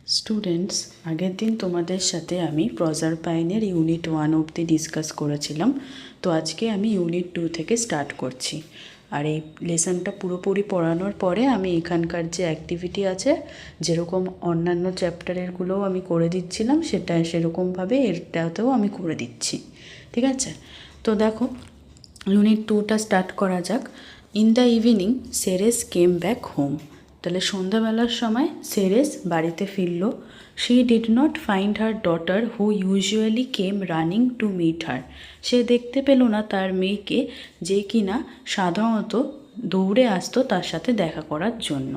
Students, আগের দিন তোমাদের সাথে আমি প্রজারপাইনের ইউনিট 1 অবধি ডিসকাস করেছিলাম। তো আজকে আমি ইউনিট 2 থেকে স্টার্ট করছি। আর এই লেসনটা পুরোপুরি পড়ানোর পরে আমি এখানকার যে অ্যাক্টিভিটি আছে, যেরকম অন্যান্য চ্যাপ্টারেরগুলোও আমি করে দিচ্ছিলাম, সেটা সেরকমভাবে এটাতেও আমি করে দিচ্ছি। ঠিক আছে? তো দেখো, ইউনিট 2টা স্টার্ট করা যাক। In the evening Ceres came back home. তাহলে সন্ধ্যাবেলার সময় সেরেস বাড়িতে ফিরল। She did not find her daughter who usually came running to meet her. সে দেখতে পেল না তার মেয়েকে, যে কিনা সাধারণত দৌড়ে আসতো তার সাথে দেখা করার জন্য।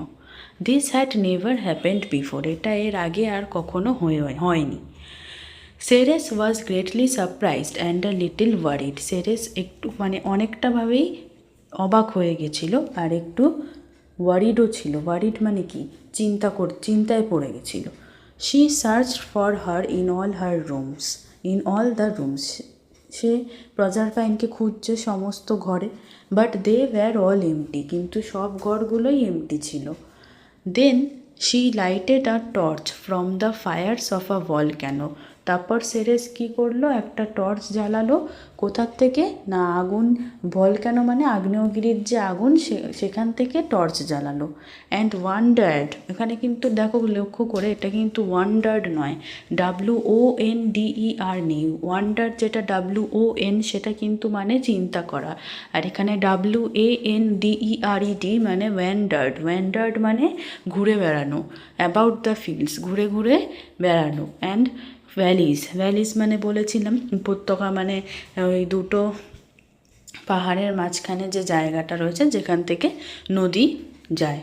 This had never happened before. এটা এর আগে আর কখনো হয়নি। Ceres was greatly surprised and a little worried. Ceres একটু অনেকটাভাবেই অবাক হয়ে গেছিল আর একটু ওয়ারিডও ছিল। ওয়ারিড মানে কি? চিন্তায় পড়ে গেছিল। She search for her in all the rooms. সে প্রজারপাইনকে খুঁজছে সমস্ত ঘরে। But they were all empty. কিন্তু সব ঘরগুলোই এমটি ছিল। Then she lighted a torch from the fires of a volcano. তারপর সেরেস কী করলো? একটা টর্চ জ্বালালো। কোথার থেকে? না, আগুন। ভলক্যানো মানে আগ্নেয়গিরির যে আগুন, সেখান থেকে টর্চ জ্বালালো। অ্যান্ড ওয়ান্ডার্ড, এখানে কিন্তু দেখো লক্ষ্য করে, এটা কিন্তু ওয়ান্ডার্ড নয়, WONDER নেই। ওয়ান্ডার যেটা WON, সেটা কিন্তু মানে চিন্তা করা। আর এখানে WANDERED মানে ওয়ান্ডার্ড মানে ঘুরে বেড়ানো। অ্যাবাউট দ্য ফিল্ডস, ঘুরে ঘুরে বেড়ানো। অ্যান্ড ভ্যালিস মানে বলেছিলাম উপত্যকা, মানে ওই দুটো পাহাড়ের মাঝখানে যে জায়গাটা রয়েছে যেখান থেকে নদী যায়।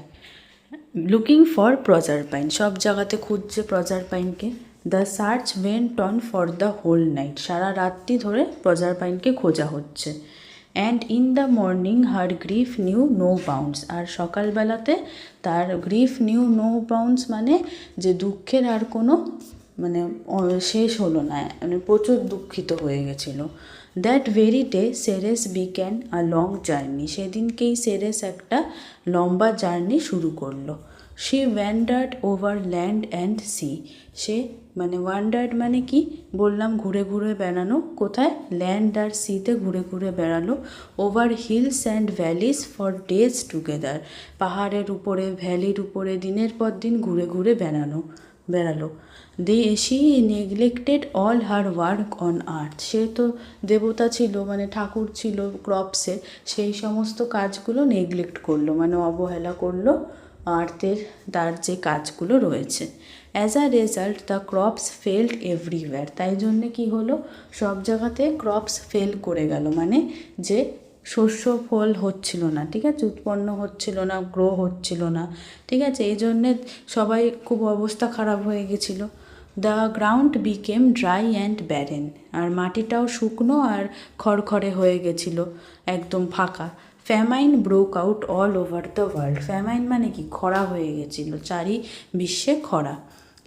লুকিং ফর প্রজারপাইন, সব জায়গাতে খুঁজছে প্রজারপাইনকে। The search went on for the whole night, সারা রাত্রি ধরে প্রজারপাইনকে খোঁজা হচ্ছে। And in the morning her grief knew no bounds. আর সকালবেলাতে তার গ্রিফ নিউ নো বাউন্ডস মানে যে দুঃখের আর কোনো শেষ হলো না, প্রচুর দুঃখিত হয়ে গেছিল। That very day Ceres began a long journey. সেদিনকেই সেরেস একটা লম্বা জার্নি শুরু করলো। She wandered over land and sea. সে ওয়ান্ডার্ড মানে কি বললাম? ঘুরে ঘুরে বেড়ানো। কোথায়? ল্যান্ড আর সিতে ঘুরে ঘুরে বেড়ালো। Over hills and valleys for days together. পাহাড়ের উপরে, ভ্যালির উপরে দিনের পর দিন ঘুরে ঘুরে বেড়ালো। She neglected all her work on earth. সে তো দেবতা ছিল, ঠাকুর ছিল ক্রপসে, সেই সমস্ত কাজগুলো নেগলেক্ট করলো, অবহেলা করলো আর্থের তার যে কাজগুলো রয়েছে। As a result the crops failed everywhere. তাই জন্যে কি হলো? সব জায়গাতে ক্রপস ফেল করে গেল, যে শস্য ফল হচ্ছিল না, ঠিক আছে, উৎপন্ন হচ্ছিল না, গ্রো হচ্ছিল না, ঠিক আছে। এই জন্যে সবাই খুব অবস্থা খারাপ হয়ে গেছিল। The ground became dry and barren. আর মাটিটাও শুকনো আর খড়খড়ে হয়ে গেছিলো, একদম ফাঁকা। Famine broke out all over the world. Famine মানে কি? খরা হয়ে গেছিল, চারি বিশ্বে খরা।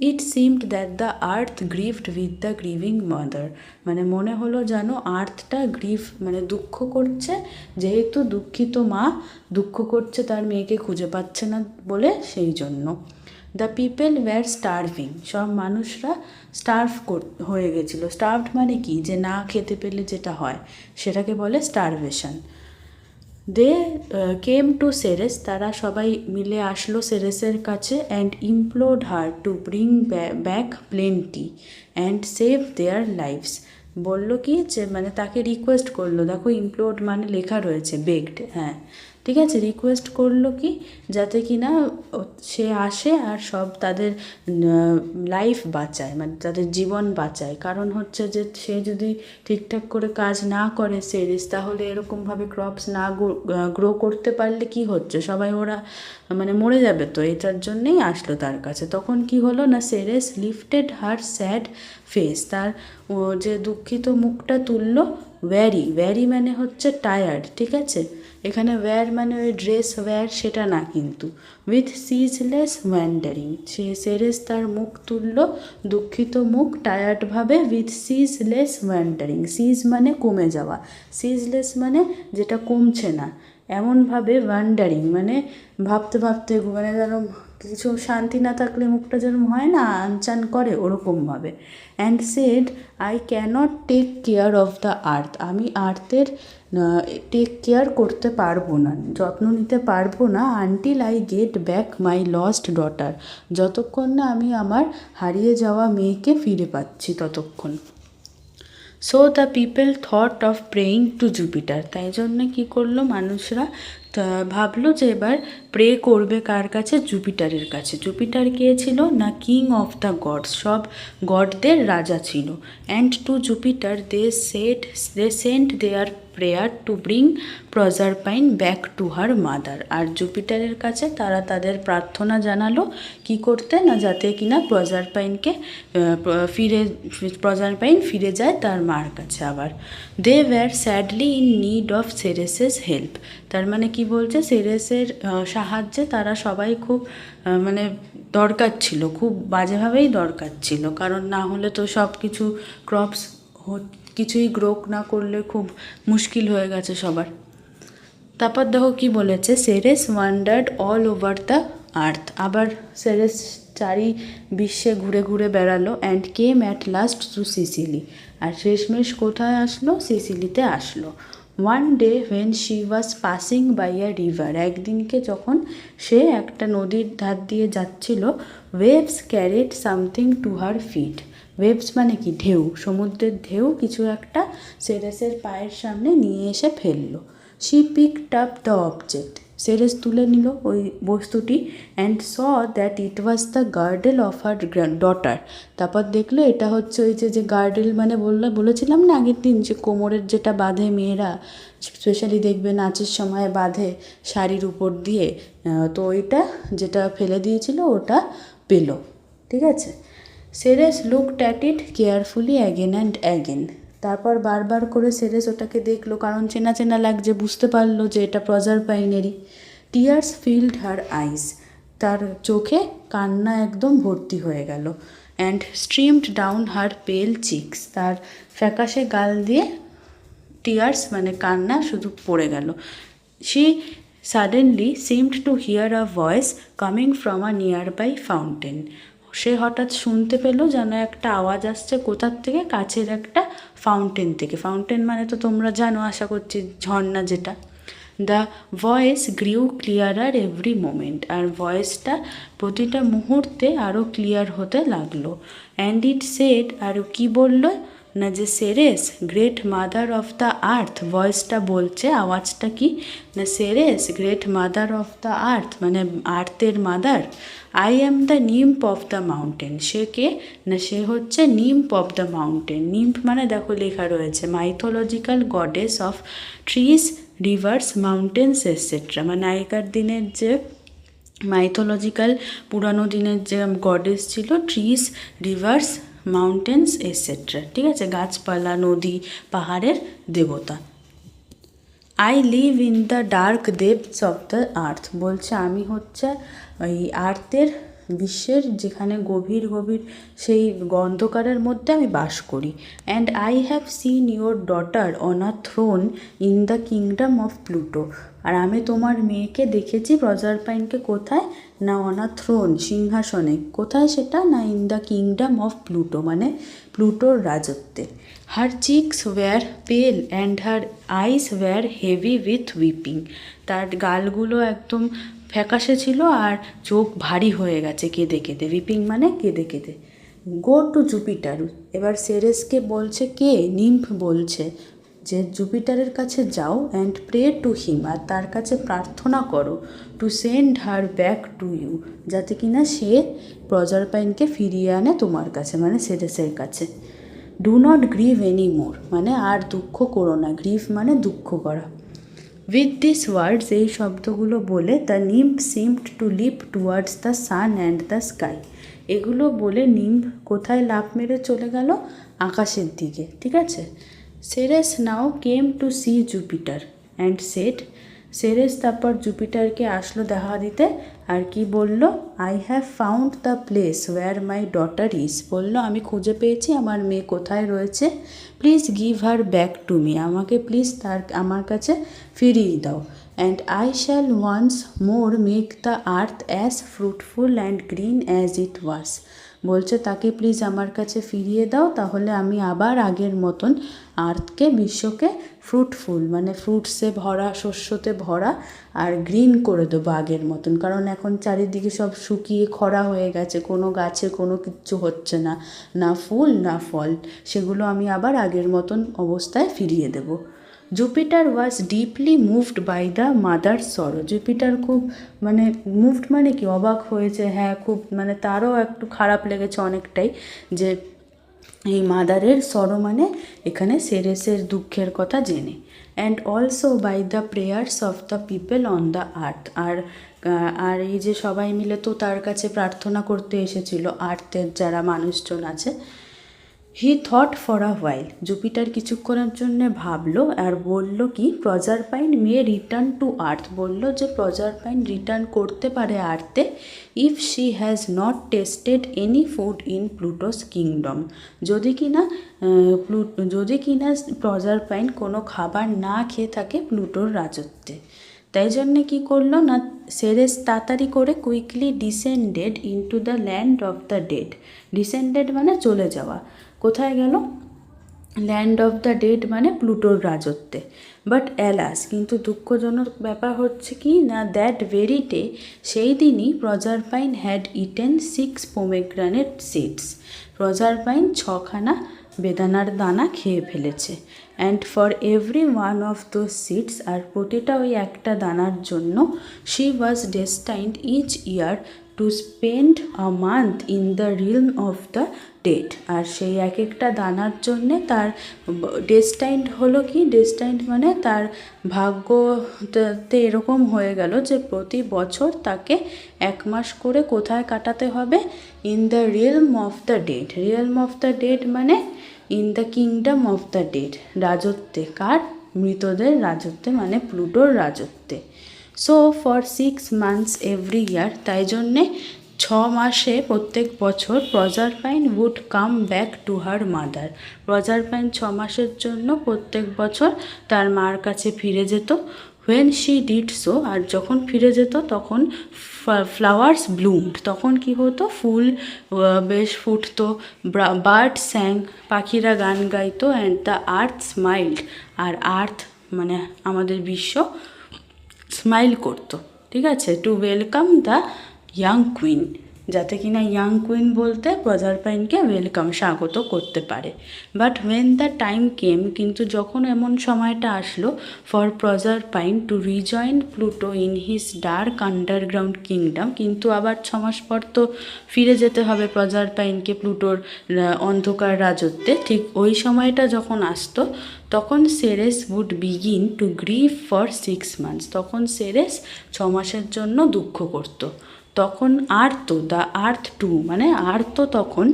It seemed that the earth grieved with the grieving mother. মনে হলো যেন আর্থটা দুঃখ করছে, যেহেতু দুঃখিত মা দুঃখ করছে তার মেয়েকে খুঁজে পাচ্ছে না বলে, সেই জন্য। The people were starving. সব মানুষরা হয়ে গেছিলো। স্টার্ভড মানে কি? যে না খেতে পেলে যেটা হয়, সেটাকে বলে starvation. They came to Ceres. তারা সবাই মিলে আসলো সেরেসের কাছে। And implored her to bring back plenty and save their lives. বললো কি যে তাকে রিকোয়েস্ট করলো। দেখো, ইমপ্লোর্ড মানে লেখা রয়েছে বেগড, হ্যাঁ ঠিক আছে। রিকোয়েস্ট করলো কি? যাতে কি না সে আসে আর সব তাদের লাইফ বাঁচায়, তাদের জীবন বাঁচায়। কারণ হচ্ছে যে সে যদি ঠিকঠাক করে কাজ না করে সেরেস, তাহলে এরকমভাবে ক্রপস না গ্রো করতে পারলে কি হচ্ছে? সবাই ওরা মরে যাবে। তো এটার জন্যেই আসলো তার কাছে। তখন কি হলো না, সেরেস লিফটেড হার স্যাড ফেস। তার যে দুঃখিত মুখটা তুললো। ওয়্যারি মানে হচ্ছে টায়ার্ড, ঠিক আছে। এখানে ওয়্যার মানে ওই ড্রেস ওয়্যার, সেটা না কিন্তু। With ceaseless wandering. সেরেস তার মুখ তুললো, দুঃখিত মুখ, টায়ার্ডভাবে। With ceaseless wandering. সিজ মানে কমে যাওয়া, সিজলেস মানে যেটা কমছে না, এমনভাবে ওয়ান্ডারিং মানে ভাবতে ভাবতে, মানে যেন কিছু শান্তি না থাকলে মুখটা যেরকম হয় না, আনচান করে, ওরকমভাবে। And said, I cannot take care of the earth, আমি আর্থের টেক কেয়ার করতে পারবো না, যত্ন নিতে পারবো না, until I get back my lost daughter, যতক্ষণ না আমি আমার হারিয়ে যাওয়া মেয়েকে ফিরে পাচ্ছি ততক্ষণ। So the people thought of praying to Jupiter, তাই জন্য কী করলো মানুষরা, ভাবলো যে এবার প্রে করবে কার কাছে, জুপিটারের কাছে। জুপিটার কে ছিল না, কিং অফ দ্য গডস, সব গডদের রাজা ছিল। And to Jupiter they sent their prayer to bring Proserpine back to her mother, আর জুপিটারের কাছে তারা তাদের প্রার্থনা জানালো কি করতে না, যাতে কিনা প্রজারপাইন ফিরে যায় তার মার কাছে আবার। They were sadly in need of Ceres's help, তার মানে কি বলছে, সেরেসের সাহায্যে তারা সবাই খুব মানে দরকার ছিল, খুব বাজেভাবেই দরকার ছিল, কারণ না হলে তো সব কিছু ক্রপস কিছুই গ্রো না করলে খুব মুশকিল হয়ে গেছে সবার। তারপর দেখো কি বলেছে, Ceres wandered all over the earth, আবার সেরেস চারি বিশ্বে ঘুরে ঘুরে বেড়ালো। And came at last to Sicily, আর শেষমেশ কোথায় আসলো, সিসিলিতে আসলো। One day when she was passing by a river, একদিনকে যখন সে একটা নদীর ধার দিয়ে যাচ্ছিল, waves carried something to her feet, waves মানে কি, ঢেউ, সমুদ্রের ঢেউ কিছু একটা সেরেসের পায়ের সামনে নিয়ে এসে ফেললো। She picked up the object, Ceres তুলে নিল ওই বস্তুটি। And saw that it was the girdle of her daughter, তারপর দেখলো এটা হচ্ছে ওই যে গার্ডেল মানে বলেছিলাম না আগের দিন, যে কোমরের যেটা বাঁধে মেয়েরা, স্পেশালি দেখবে নাচের সময় বাঁধে শাড়ির উপর দিয়ে, তো ওইটা যেটা ফেলে দিয়েছিল ওটা পেলো, ঠিক আছে। Ceres looked at it carefully again and again, তারপর বারবার করে সেরেস ওটাকে দেখলো, কারণ চেনা চেনা লাগছে, বুঝতে পারলো যে এটা প্রজারপাইনেরই। টিয়ার্স ফিল্ড হার আইস, তার চোখে কান্না একদম ভর্তি হয়ে গেল। অ্যান্ড স্ট্রিমড ডাউন হার পেল চিক্স, তার ফ্যাকাশে গাল দিয়ে টিয়ার্স মানে কান্না শুধু পড়ে গেল। She suddenly seemed to hear a voice coming from a nearby fountain, সে হঠাৎ শুনতে পেলো যেন একটা আওয়াজ আসছে কোথার থেকে, কাছের একটা ফাউন্টেন থেকে। ফাউন্টেন মানে তো তোমরা জানো আশা করছি, ঝর্ণা যেটা। The voice grew clearer every moment, আর ভয়েসটা প্রতিটা মুহূর্তে আরও ক্লিয়ার হতে লাগলো। অ্যান্ড ইট সেড, আর কি বললো না, যে Ceres great mother of the earth, ভয়েসটা বলছে, আওয়াজটা কি না, Ceres great mother of the earth মানে আর্থের mother, I am the nymph of the mountain, সে কে না, সে হচ্ছে nymph of the mountain. Nymph মানে দেখো লেখা রয়েছে mythological goddess of trees rivers mountains et cetera, মানে আগেকার দিনের যে মাইথোলজিক্যাল পুরানো দিনের যে গডেস ছিল, ট্রিজ রিভার্স মাউন্টেন্স এটসেট্রা, ঠিক আছে, গাছপালা নদী পাহাড়ের দেবতা। I live in the dark depths of the earth, বলছে আমি হচ্ছে ওই আর্থের বিশ্বের যেখানে গভীর গভীর সেই অন্ধকারের মধ্যে আমি বাস করি। And I have seen your daughter on a throne in the kingdom of Pluto, আর আমি তোমার মেয়েকে দেখেছি প্রজারপাইনকে কোথায় না, অন আ থ্রোন সিংহাসনে, কোথায় সেটা না, in the kingdom of Pluto মানে প্লুটোর রাজত্বে। Her cheeks were pale and her eyes were heavy with weeping, তার গালগুলো একদম ফ্যাকাশে ছিল আর চোখ ভারী হয়ে গেছে কেঁদে কেঁদে, উইপিং মানে কেঁদে কেঁদে। গো টু জুপিটার, এবার সেরেসকে বলছে কে, নিম্ফ বলছে যে জুপিটারের কাছে যাও, অ্যান্ড প্রে টু হিম, আর তার কাছে প্রার্থনা করো, to send her back to you, যাতে কিনা সে প্রজারপাইনকে ফিরিয়ে আনে তোমার কাছে মানে সেরেসের কাছে। Do not grieve any more, মানে আর দুঃখ করো না, গ্রিভ মানে দুঃখ করা। উইথ দিস ওয়ার্ডস, এই শব্দগুলো বলে the nymph seemed to leap towards the sun and the sky, এগুলো বলে নিম্ফ কোথায় লাফ মেরে চলে গেল, আকাশের দিকে, ঠিক আছে। Ceres now came to see Jupiter and said, Ceres তারপর জুপিটারকে আসলো দেখা দিতে, আর কি বলল, I have found the place where my daughter is, বলল আমি খুঁজে পেয়েছি আমার মেয়ে কোথায় রয়েছে, please give her back to me, আমাকে প্লিজ আমার কাছে ফিরিয়ে দাও। And I shall once more make the earth as fruitful and green as it was. বলছে তাকে প্লিজ আমার কাছে ফিরিয়ে দাও, তাহলে আমি আবার আগের মতন আর্থকে, বিশ্বকে ফ্রুটফুল মানে ফ্রুটসে ভরা, শস্যতে ভরা আর গ্রিন করে দেবো আগের মতন। কারণ এখন চারিদিকে সব শুকিয়ে খরা হয়ে গেছে, কোনো গাছে কোনো কিচ্ছু হচ্ছে না, না ফুল না ফল, সেগুলো আমি আবার আগের মতন অবস্থায় ফিরিয়ে দেবো। Jupiter was deeply moved by the mother sorrow. Jupiter খুব মানে মুভড মানে কি, অবাক হয়েছে, হ্যাঁ খুব মানে তারও একটু খারাপ লেগেছে অনেকটাই, যে এই মাদারের সরো মানে এখানে সেরেসের দুঃখের কথা জেনে। And also by the prayers of the people on the earth. আর এই যে সবাই মিলে তো তার কাছে প্রার্থনা করতে এসেছিল আর্থের যারা মানুষজন আছে। He thought for a while. Jupiter কিছুক্ষণের জন্য ভাবলো আর বলল কি, প্রজারপাইন মে রিটার্ন টু আর্থ। বলল যে প্রজারপাইন রিটার্ন করতে পারে আর্থে if she has not tasted any food in Pluto's kingdom. যদি কিনা প্রজারপাইন কোনো খাবার না খেয়ে থাকে প্লুটোর রাজত্বে। তাই জন্যে কী করলো না, সেরেস তাড়াতাড়ি করে quickly descended into the land of the dead. Descended মানে চলে যাওয়া। কোথায় গেল? ল্যান্ড অফ দ্য ডেড মানে প্লুটোর রাজত্বে। বাট অ্যালাস, কিন্তু দুঃখজনক ব্যাপার হচ্ছে কি না, দ্যাট ভেরি ডে, সেই দিনই Proserpine had eaten 6 pomegranate seeds. Proserpine 6খানা বেদানার দানা খেয়ে ফেলেছে। And for every one of those seeds, আর প্রতিটা ওই একটা দানার জন্য, she was destined each year to spend a month in the realm of the dead. আর সেই এক একটা দানার জন্যে তার ডেস্টাইন্ড হলো কি, ডেস্টাইন্ড মানে তার ভাগ্যতে এরকম হয়ে গেল যে প্রতি বছর তাকে 1 মাস করে কোথায় কাটাতে হবে? In the realm of the dead. Realm of the dead মানে in the kingdom of the dead, রাজত্বে। কার? মৃতদের রাজত্বে, মানে প্লুটোর রাজত্বে। So for 6 months every year, তাই জন্যে 6 মাসে প্রত্যেক বছর Proserpine would come back to her mother. Proserpine 6 মাসের জন্য প্রত্যেক বছর তার মার কাছে ফিরে যেত। হোয়েন শি ডিড সো, আর যখন ফিরে যেত তখন ফ্লাওয়ার্স ব্লুমড, তখন কি হতো? ফুল বেশ ফুটতো, বার্ড স্যাং, পাখিরা গান গাইতো, অ্যান্ড দ্য আর্থ স্মাইল্ড, আর আর্থ মানে আমাদের বিশ্ব স্মাইল করতো। ঠিক আছে, to welcome the young queen, যাতে কিনা ইয়াং কুইন বলতে প্রজারপাইনকে ওয়েলকাম, স্বাগত করতে পারে। But when the time came, কিন্তু যখন এমন সময়টা আসলো, for Proserpine to rejoin Pluto in his dark underground kingdom, কিন্তু আবার 6 মাস পর তো ফিরে যেতে হবে প্রজারপাইনকে প্লুটোর অন্ধকার রাজত্বে। ঠিক ওই সময়টা যখন আসতো, তখন Ceres would begin to grieve for 6 months। তখন সেরেস 6 মাসের জন্য দুঃখ করত। তখন আর্থ, দ্য আর্থ টু মানে আর্থ তখন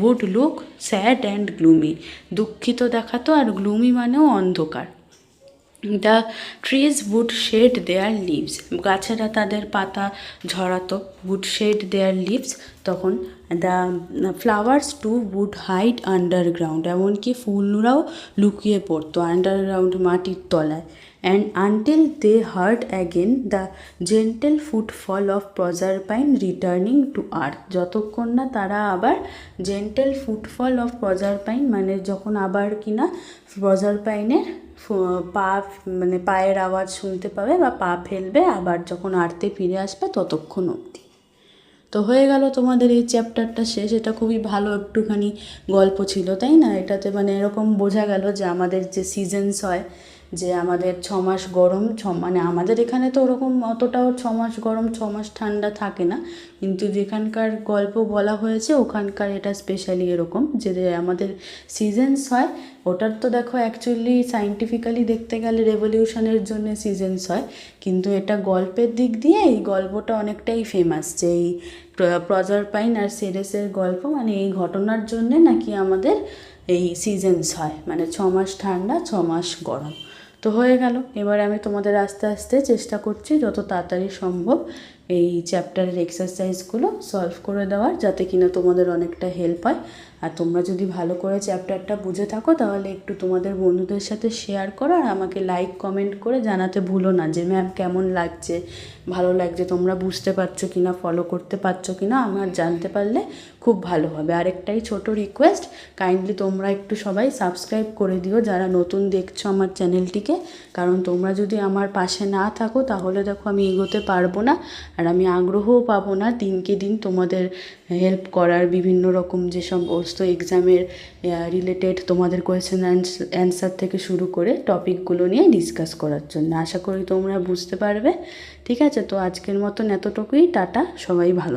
would look sad and gloomy, দুঃখিত দেখাতো, আর গ্লুমি মানেও অন্ধকার। The trees would shed their leaves, গাছেরা তাদের পাতা ঝরাতো, উড শেড দেয়ার লিভস। তখন the flowers too would hide underground, এমনকি ফুলরাও লুকিয়ে পড়তো আন্ডারগ্রাউন্ড, মাটির তলায়। And until they heard again the gentle footfall of Proserpine returning to earth, যতক্ষণ না তারা আবার জেন্টেল ফুটফল অফ প্রজারপাইন মানে যখন আবার কিনা প্রজারপাইনের পা মানে পায়ের আওয়াজ শুনতে পাবে বা পা ফেলবে, আবার যখন আর্থে ফিরে আসবে ততক্ষণ অবধি। তো হয়ে গেল তোমাদের এই চ্যাপ্টারটা শেষ। এটা খুবই ভালো একটুখানি গল্প ছিল, তাই না? এটাতে মানে এরকম বোঝা গেল যে আমাদের যে সিজনস হয়, যে আমাদের 6 মাস গরম, মানে আমাদের এখানে তো ওরকম অতটাও 6 মাস গরম 6 মাস ঠান্ডা থাকে না, কিন্তু যেখানকার গল্প বলা হয়েছে ওখানকার এটা স্পেশালি এরকম যে আমাদের সিজনস হয়। ওটার তো দেখো অ্যাকচুয়ালি সায়েন্টিফিক্যালি দেখতে গেলে রেভলিউশনের জন্য সিজনস হয়, কিন্তু এটা গল্পের দিক দিয়ে এই গল্পটা অনেকটাই ফেমাস, যে এই প্রজারপাইন আর সেরেসের গল্প, মানে এই ঘটনার জন্যে নাকি আমাদের এই সিজনস হয়, মানে 6 মাস ঠান্ডা 6 মাস গরম। তো হয়ে গেল। এবার আমি তোমাদের আস্তে আস্তে চেষ্টা করছি যত তাড়াতাড়ি সম্ভব এই চ্যাপ্টারের এক্সারসাইজগুলো সলভ করে দেওয়ার, যাতে কিনা তোমাদের অনেকটা হেল্প হয়। আর তোমরা যদি ভালো করে চ্যাপ্টারটা বুঝে থাকো তাহলে একটু তোমাদের বন্ধুদের সাথে শেয়ার করো, আর আমাকে লাইক কমেন্ট করে জানাতে ভুলো না যে ম্যাম কেমন লাগছে, ভালো লাগছে, তোমরা বুঝতে পারছো কি না, ফলো করতে পারছো কি না, আমার জানতে পারলে খুব ভালো হবে। আরেকটাই ছোট রিকোয়েস্ট, কাইন্ডলি তোমরা একটু সবাই সাবস্ক্রাইব করে দিও যারা নতুন দেখছো আমার চ্যানেলটিকে, কারণ তোমরা যদি আমার পাশে না থাকো তাহলে দেখো আমি এগোতে পারবো না, আর আমি আগ্রহও পাবো না দিনকে দিন তোমাদের হেল্প করার, বিভিন্ন রকম যে সমস্ত এক্সামের রিলেটেড তোমাদের কোয়েশ্চেন অ্যান্সার থেকে শুরু করে টপিকগুলো নিয়ে ডিসকাস করার জন্য। আশা করি তোমরা বুঝতে পারবে। ঠিক আছে, তো আজকের মতন এতটুকুই, টাটা, সবাই ভালো।